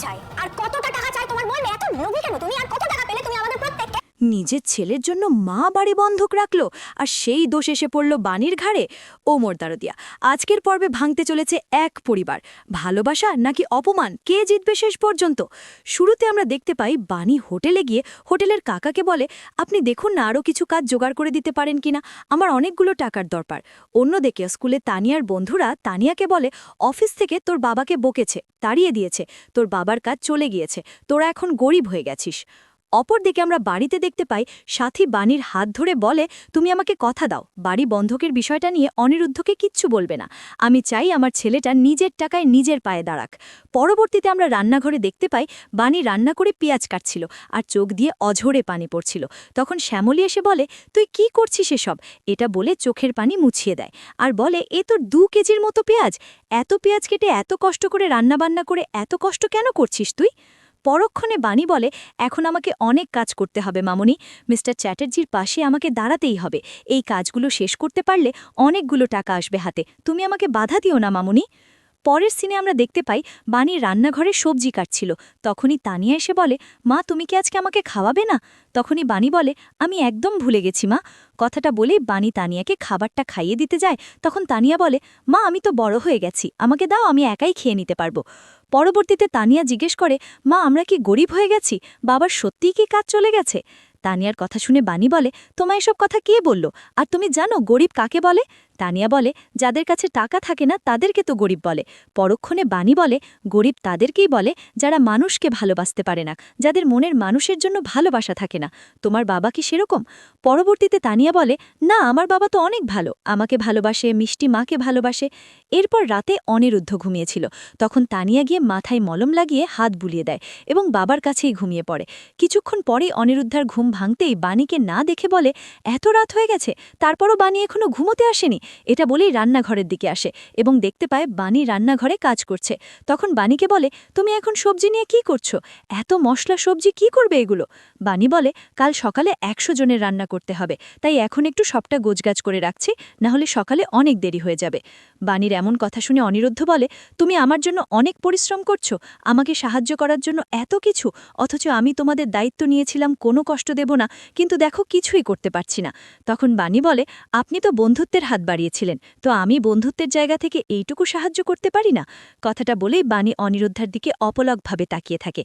চাই আর কতটা টাকা চাই তোমার বলবে। এত লোভী কেন তুমি? আর কত টাকা পেলে তুমি আমাদের প্রত্যেককে? নিজের ছেলের জন্য মা বাড়ি বন্ধক রাখলো আর সেই দোষ এসে পড়ল বাণীর ঘাড়ে। ও মোর দারদিয়া, আজকের পর্বে ভাঙতে চলেছে এক পরিবার। ভালোবাসা নাকি অপমান, কে জিতবে শেষ পর্যন্ত? শুরুতে আমরা দেখতে পাই বাণী হোটেলে গিয়ে হোটেলের কাকাকে বলে, আপনি দেখুন না আরও কিছু কাজ জোগাড় করে দিতে পারেন কিনা, আমার অনেকগুলো টাকার দরকার। অন্যদিকে স্কুলে তানিয়ার বন্ধুরা তানিয়াকে বলে, অফিস থেকে তোর বাবাকে বকেছে, তাড়িয়ে দিয়েছে, তোর বাবার কাজ চলে গিয়েছে, তোরা এখন গরিব হয়ে গেছিস। অপরদিকে আমরা বাড়িতে দেখতে পাই সাথী বাণীর হাত ধরে বলে, তুমি আমাকে কথা দাও, বাড়ি বন্ধকের বিষয়টা নিয়ে অনিরুদ্ধকে কিচ্ছু বলবে না। আমি চাই আমার ছেলেটা নিজের টাকায় নিজের পায়ে দাঁড়াক। পরবর্তীতে আমরা রান্নাঘরে দেখতে পাই বাণী রান্না করে পেঁয়াজ কাটছিল আর চোখ দিয়ে অঝরে পানি পড়ছিল। তখন শ্যামলী এসে বলে, তুই কি করছিস এসব? এটা বলে চোখের পানি মুছিয়ে দেয় আর বলে, এ তোর 2 কেজির মতো পেঁয়াজ, এত পেঁয়াজ কেটে এত কষ্ট করে রান্নাবান্না করে এত কষ্ট কেন করছিস তুই? পরক্ষণে বাণী বলে, এখন আমাকে অনেক কাজ করতে হবে মামনি, মিস্টার চ্যাটার্জির পাশে আমাকে দাঁড়াতেই হবে। এই কাজগুলো শেষ করতে পারলে অনেকগুলো টাকা আসবে হাতে, তুমি আমাকে বাধা দিও না মামনি। পরের সিনে আমরা দেখতে পাই বাণী রান্নাঘরে সবজি কাটছিল। তখনই তানিয়া এসে বলে, মা তুমি কি আজকে আমাকে খাওয়াবে না? তখনই বাণী বলে, আমি একদম ভুলে গেছি মা। কথাটা বলেই বাণী তানিয়াকে খাবারটা খাইয়ে দিতে যায়। তখন তানিয়া বলে, মা আমি তো বড় হয়ে গেছি, আমাকে দাও, আমি একাই খেয়ে নিতে পারবো। পরবর্তীতে তানিয়া জিজ্ঞেস করে, মা আমরা কি গরিব হয়ে গেছি? বাবার সত্যিই কি কাজ চলে গেছে? তানিয়ার কথা শুনে বাণী বলে, তোমায় এসব কথা কে বলল? আর তুমি জানো গরিব কাকে বলে? তানিয়া বলে, যাদের কাছে টাকা থাকে না তাদেরকে তো গরিব বলে। পরক্ষণে বাণী বলে, গরিব তাদেরকেই বলে যারা মানুষকে ভালোবাসতে পারে না, যাদের মনের মানুষের জন্য ভালোবাসা থাকে না। তোমার বাবা কি সেরকম? পরবর্তীতে তানিয়া বলে, না আমার বাবা তো অনেক ভালো, আমাকে ভালোবাসে, মিষ্টি মাকে ভালোবাসে। এরপর রাতে অনিরুদ্ধ ঘুমিয়েছিল। তখন তানিয়া গিয়ে মাথায় মলম লাগিয়ে হাত বুলিয়ে দেয় এবং বাবার কাছেই ঘুমিয়ে পড়ে। কিছুক্ষণ পরে অনিরুদ্ধার ঘুম ভাঙতেই বাণীকে না দেখে বলে, এত রাত হয়ে গেছে, তারপরও বাণী এখনো ঘুমোতে আসেনি। এটা বলেই রান্নাঘরের দিকে আসে এবং দেখতে পায় বাণী রান্নাঘরে কাজ করছে। তখন বাণীকে বলে, তুমি এখন সবজি নিয়ে কি করছো? এত মশলা সবজি কি করবে এগুলো? বাণী বলে, কাল সকালে 100 জনের রান্না করতে হবে, তাই এখন একটু সবটা গোছগাছ করে রাখছি, না হলে সকালে অনেক দেরি হয়ে যাবে। বাণীর এমন কথা শুনে অনিরুদ্ধ বলে, তুমি আমার জন্য অনেক পরিশ্রম করছো, আমাকে সাহায্য করার জন্য এত কিছু, অথচ আমি তোমাদের দায়িত্ব নিয়েছিলাম কোনো কষ্ট দেব না, কিন্তু দেখো কিছুই করতে পারছি না। তখন বাণী বলে, আপনি তো বন্ধুত্বের হাত বাড়িয়েছিলেন, তো আমি বন্ধুত্বের জায়গা থেকে এইটুকু সাহায্য করতে পারি না? কথাটা বলেই বাণী অনিরুদ্ধার দিকে অপলকভাবে তাকিয়ে থাকে।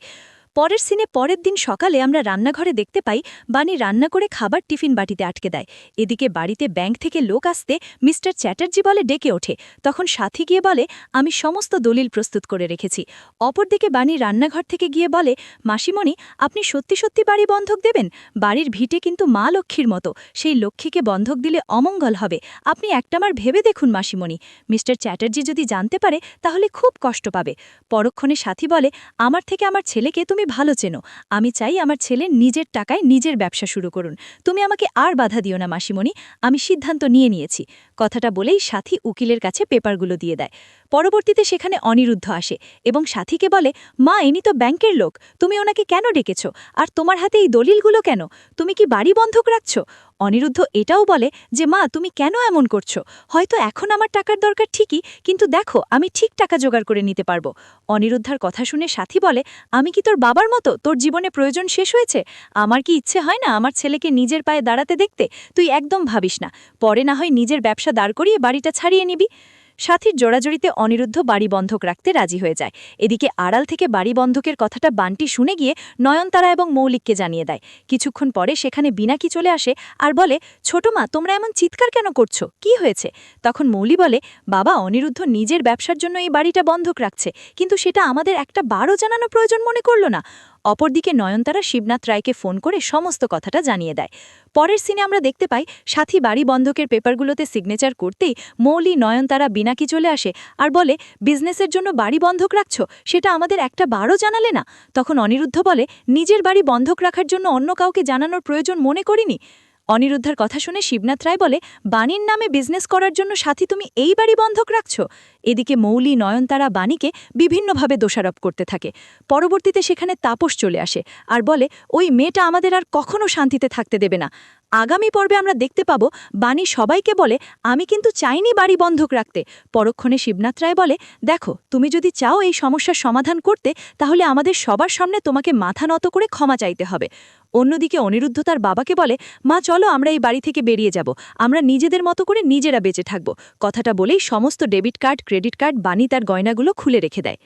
পরের সিনে পরের দিন সকালে আমরা রান্নাঘরে দেখতে পাই বাণী রান্না করে খাবার টিফিন বাটিতে আটকে দেয়। এদিকে বাড়িতে ব্যাংক থেকে লোক আসতে মিস্টার চ্যাটার্জি বলে ডেকে ওঠে। তখন সাথী গিয়ে বলে, আমি সমস্ত দলিল প্রস্তুত করে রেখেছি। অপরদিকে বাণী রান্নাঘর থেকে গিয়ে বলে, মাসিমণি আপনি সত্যি সত্যি বাড়ি বন্ধক দেবেন? বাড়ির ভিটে কিন্তু মা লক্ষ্মীর মতো, সেই লক্ষ্মীকে বন্ধক দিলে অমঙ্গল হবে, আপনি একটাবার ভেবে দেখুন মাসিমণি। মিস্টার চ্যাটার্জি যদি জানতে পারে তাহলে খুব কষ্ট পাবে। পরক্ষণে সাথী বলে, আমার থেকে আমার ছেলেকে তুমি ভালো চেনো, আমি চাই আমার ছেলে নিজের টাকায় নিজের ব্যবসা শুরু করুন, তুমি আমাকে আর বাধা দিও না মাসিমণি, আমি সিদ্ধান্ত নিয়েছি। কথাটা বলেই সাথী উকিলের কাছে পেপারগুলো দিয়ে দেয়। পরবর্তীতে সেখানে অনিরুদ্ধ আসে এবং সাথীকে বলে, মা ইনি তো ব্যাংকের লোক, তুমি ওনাকে কেন ডেকেছ? আর তোমার হাতে এই দলিলগুলো কেন? তুমি কি বাড়ি বন্ধক রাখছ? অনিরুদ্ধ এটাও বলে যে, মা তুমি কেন এমন করছো? হয়তো এখন আমার টাকার দরকার ঠিকই, কিন্তু দেখো আমি ঠিক টাকা জোগাড় করে নিতে পারবো। অনিরুদ্ধার কথা শুনে সাথী বলে, আমি কি তোর বাবার মতো, তোর জীবনে প্রয়োজন শেষ হয়েছে? আমার কি ইচ্ছে হয় না আমার ছেলেকে নিজের পায়ে দাঁড়াতে দেখতে? তুই একদম ভাবিস না, পরে না হয় নিজের ব্যবসা দাঁড় করিয়ে বাড়িটা ছাড়িয়ে নিবি। সাথীর জোড়াজড়িতে অনিরুদ্ধ বাড়ি বন্ধক রাখতে রাজি হয়ে যায়। এদিকে আড়াল থেকে বাড়ি বন্ধকের কথাটা বান্টি শুনে গিয়ে নয়নতারা এবং মৌলিককে জানিয়ে দেয়। কিছুক্ষণ পরে সেখানে বিনাকি চলে আসে আর বলে, ছোট মা তোমরা এমন চিৎকার কেন করছো, কি হয়েছে? তখন মৌলি বলে, বাবা অনিরুদ্ধ নিজের ব্যবসার জন্য এই বাড়িটা বন্ধক রাখছে, কিন্তু সেটা আমাদের একটা বারও জানানো প্রয়োজন মনে করল না। অপরদিকে নয়নতারা শিবনাথ রায়কে ফোন করে সমস্ত কথাটা জানিয়ে দেয়। পরের সিনে আমরা দেখতে পাই সাথী বাড়ি বন্ধকের পেপারগুলোতে সিগনেচার করতেই মৌলি, নয়নতারা, বিনাকি চলে আসে আর বলে, বিজনেসের জন্য বাড়ি বন্ধক রাখছো, সেটা আমাদের একটা বারও জানালে না। তখন অনিরুদ্ধ বলে, নিজের বাড়ি বন্ধক রাখার জন্য অন্য কাউকে জানানোর প্রয়োজন মনে করিনি। অনিরুদ্ধার কথা শুনে শিবনাথ রায় বলে, বাণীর নামে বিজনেস করার জন্য সাথী তুমি এই বাড়ি বন্ধক রাখছো? এদিকে মৌলি, নয়নতারা বাণীকে বিভিন্নভাবে দোষারোপ করতে থাকে। পরবর্তীতে সেখানে তাপস চলে আসে আর বলে, ওই মেয়েটা আমাদের আর কখনো শান্তিতে থাকতে দেবে না। আগামী পর্বে আমরা দেখতে পাবো বাণী সবাইকে বলে আমি কিন্তু চাইনি বাড়ি বন্ধক রাখতে। পরক্ষণে শিবনাথ রায় বলে দেখো তুমি যদি চাও এই সমস্যার সমাধান করতে তাহলে আমাদের সবার সামনে তোমাকে মাথা নত করে ক্ষমা চাইতে হবে। অন্যদিকে অনিরুদ্ধ তার বাবাকে বলে মা চলো আমরা এই বাড়ি থেকে বেরিয়ে যাব, আমরা নিজেদের মতো করে নিজেরা বেঁচে থাকব। কথাটা বলেই সমস্ত ডেবিট কার্ড ক্রেডিট কার্ড বাণী তার গয়নাগুলো খুলে রেখে দেয়।